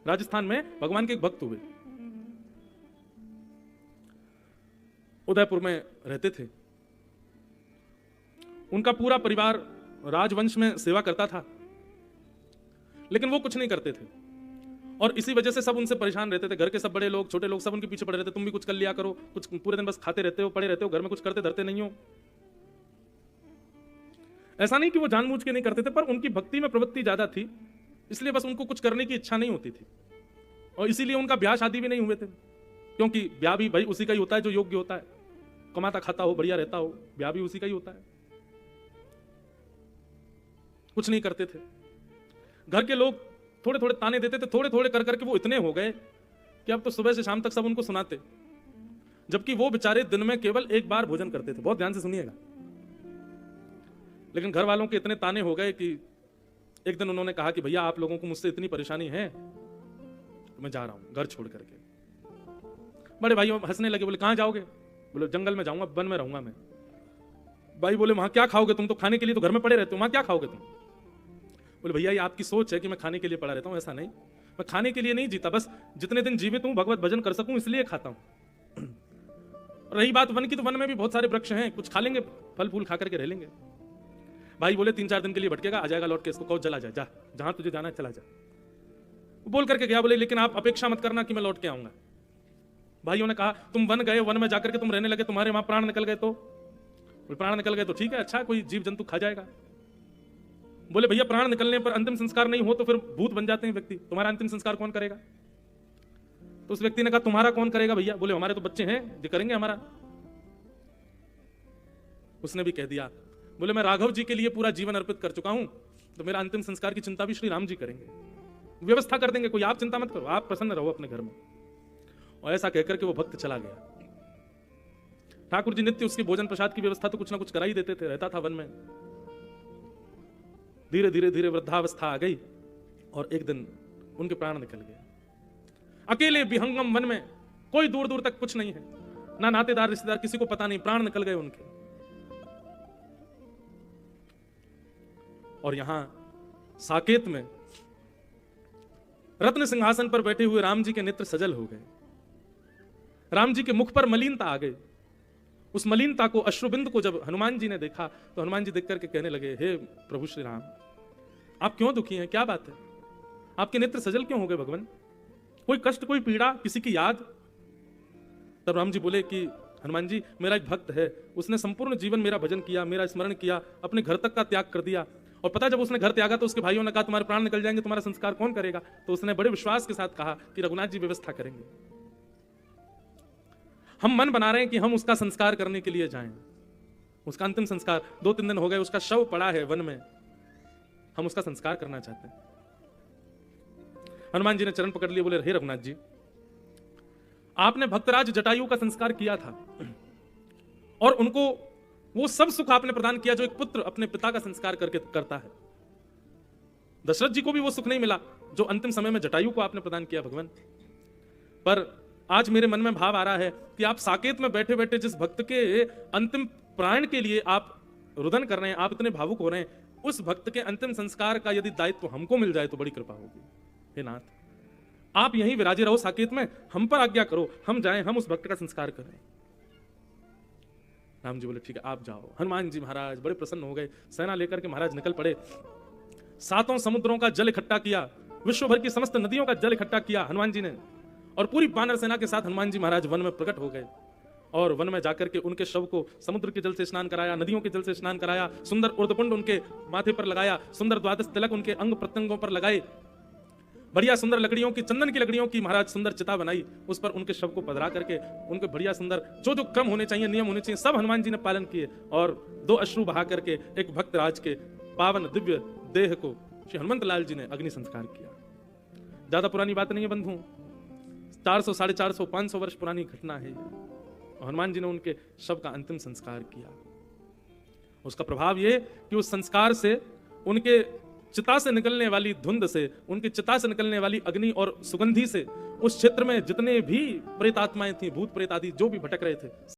राजस्थान में भगवान के एक भक्त हुए, उदयपुर में रहते थे। उनका पूरा परिवार राजवंश में सेवा करता था, लेकिन वो कुछ नहीं करते थे और इसी वजह से सब उनसे परेशान रहते थे। घर के सब बड़े लोग, छोटे लोग सब उनके पीछे पड़े रहते, तुम भी कुछ कर लिया करो, कुछ पूरे दिन बस खाते रहते हो, पड़े रहते हो, घर में कुछ करते धरते नहीं हो। ऐसा नहीं कि वो जानबूझ के नहीं करते थे, पर उनकी भक्ति में प्रवृत्ति ज्यादा थी, इसलिए बस उनको कुछ करने की इच्छा नहीं होती थी और इसीलिए उनका ब्याह शादी भी नहीं हुए थे, क्योंकि ब्याह भी भाई उसी का ही होता है जो योग्य होता है, कमाता खाता हो, बढ़िया रहता हो, ब्याह भी उसी का ही होता है। कुछ नहीं करते थे। घर के लोग थोड़े थोड़े ताने देते थे, थोड़े थोड़े कर करके वो इतने हो गए कि अब तो सुबह से शाम तक सब उनको सुनाते, जबकि वो बेचारे दिन में केवल एक बार भोजन करते थे। बहुत ध्यान से सुनिएगा। लेकिन घर वालों के इतने ताने हो गए कि एक दिन उन्होंने कहा कि भैया आप लोगों को मुझसे इतनी परेशानी है तो मैं जा रहा हूं घर छोड़ करके। बड़े भाई हंसने लगे, बोले कहां जाओगे? बोले जंगल में जाऊंगा, वन में रहूंगा मैं। भाई बोले वहां क्या खाओगे? तुम तो खाने के लिए तो घर में पड़े रहते हो, वहां क्या खाओगे तुम? बोले भैया ये आपकी सोच है कि मैं खाने के लिए पड़ा रहता हूं, ऐसा नहीं, मैं खाने के लिए नहीं जीता, बस जितने दिन जीवित हूं भगवत भजन कर सकूं इसलिए खाता हूं। रही बात वन की, तो वन में भी बहुत सारे वृक्ष हैं, कुछ खा लेंगे, फल फूल खा करके रह लेंगे। भाई बोले 3-4 दिन के लिए भटकेगा, आ जाएगा लौट के, इसको कहो चला जा, जा जहां तुझे जाना है चला जा। बोल करके गया। बोले लेकिन आप अपेक्षा मत करना कि मैं लौट के आऊंगा। भाइयों ने कहा तुम वन गए, वन में जाकर के तुम रहने लगे, तुम्हारे वहां प्राण निकल गए तो? प्राण निकल गए तो ठीक है, अच्छा कोई जीव जंतु खा जाएगा। बोले भैया प्राण निकलने पर अंतिम संस्कार नहीं हो तो फिर भूत बन जाते हैं व्यक्ति, तुम्हारा अंतिम संस्कार कौन करेगा? तो उस व्यक्ति ने कहा तुम्हारा कौन करेगा भैया? बोले हमारे तो बच्चे हैं जो करेंगे हमारा। उसने भी कह दिया, बोले मैं राघव जी के लिए पूरा जीवन अर्पित कर चुका हूं, तो मेरा अंतिम संस्कार की चिंता भी श्री राम जी करेंगे, व्यवस्था कर देंगे, कोई आप चिंता मत करो, आप प्रसन्न रहो अपने घर में। और ऐसा कहकर के वो भक्त चला गया। ठाकुर जी नित्य उसकी भोजन प्रसाद की व्यवस्था तो कुछ ना कुछ करा ही देते थे, रहता था वन में। धीरे धीरे धीरे वृद्धावस्था आ गई और एक दिन उनके प्राण निकल गए। अकेले विहंगम वन में, कोई दूर दूर तक कुछ नहीं है, ना नातेदार रिश्तेदार, किसी को पता नहीं, प्राण निकल गए उनके। और यहां साकेत में रत्न सिंहासन पर बैठे हुए राम जी के नेत्र सजल हो गए। राम जी के मुख पर मलिनता आ गई। उस मलिनता को, अश्रुबिंद को जब हनुमान जी ने देखा तो हनुमान जी देख करके कहने लगे, हे प्रभु श्री राम, आप क्यों दुखी हैं? क्या बात है? आपके नेत्र सजल क्यों हो गए भगवान? कोई कष्ट, कोई पीड़ा, किसी की याद? तब राम जी बोले कि हनुमान जी मेरा एक भक्त है, उसने संपूर्ण जीवन मेरा भजन किया, मेरा स्मरण किया, अपने घर तक का त्याग कर दिया। और पता जब उसने घर त्यागा तो उसके भाइयों ने कहा तुम्हारे प्राण निकल जाएंगे, तुम्हारा संस्कार कौन करेगा? तो उसने बड़े विश्वास के साथ कहा कि रघुनाथ जी व्यवस्था करेंगे। हम मन बना रहे हैं कि हम उसका संस्कार करने के लिए जाएं। उसका अंतिम संस्कार 2-3 दिन हो गए, उसका शव पड़ा है वन में, हम उसका संस्कार करना चाहते हैं। हनुमान जी ने चरण पकड़ लिए, बोले हे रघुनाथ जी, आपने भक्तराज जटायु का संस्कार किया था और उनको वो सब सुख आपने प्रदान किया जो एक पुत्र अपने पिता का संस्कार करके करता है। दशरथ जी को भी वो सुख नहीं मिला जो अंतिम समय में जटायु को आपने प्रदान किया भगवान। पर आज मेरे मन में भाव आ रहा है कि आप साकेत में बैठे बैठे जिस भक्त के अंतिम प्राण के लिए आप रुदन कर रहे हैं, आप इतने भावुक हो रहे हैं, उस भक्त के अंतिम संस्कार का यदि दायित्व हमको मिल जाए तो बड़ी कृपा होगी। हे नाथ, आप यहीं विराजे रहो साकेत में, हम पर आज्ञा करो, हम जाएं, हम उस भक्त का संस्कार करें। राम जी बोले ठीक है आप जाओ। हनुमान जी महाराज बड़े प्रसन्न हो गए, सेना लेकर के महाराज निकल पड़े। 7 समुद्रों का जल इकट्ठा किया, विश्व भर की समस्त नदियों का जल इकट्ठा किया हनुमान जी ने, और पूरी वानर सेना के साथ हनुमान जी महाराज वन में प्रकट हो गए। और वन में जाकर के उनके शव को समुद्र के जल से स्नान कराया, नदियों के जल से स्नान कराया, सुंदर उर्धपुंड उनके माथे पर लगाया, सुंदर द्वादश तिलक उनके अंग प्रत्यंगों पर लगाए, बढ़िया सुंदर लकड़ियों की, चंदन की लकड़ियों की महाराज सुंदर चिता बनाई, उस पर उनके शव को पधरा करके उनके बढ़िया सुंदर जो जो क्रम होने चाहिए, नियम होने चाहिए, सब हनुमान जी ने पालन किए। और 2 अश्रु बहा करके एक भक्त राज के पावन दिव्य देह को श्री हनुमंत लाल जी ने अग्नि संस्कार किया। ज्यादा पुरानी बात नहीं है बंधु, 400, 450, 500 वर्ष पुरानी घटना है। हनुमान जी ने उनके शव का अंतिम संस्कार किया। उसका प्रभाव ये कि उस संस्कार से, उनके चिता से निकलने वाली धुंध से, उनकी चिता से निकलने वाली अग्नि और सुगंधी से उस क्षेत्र में जितने भी प्रेत आत्माएं थी, भूत प्रेत आदि जो भी भटक रहे थे,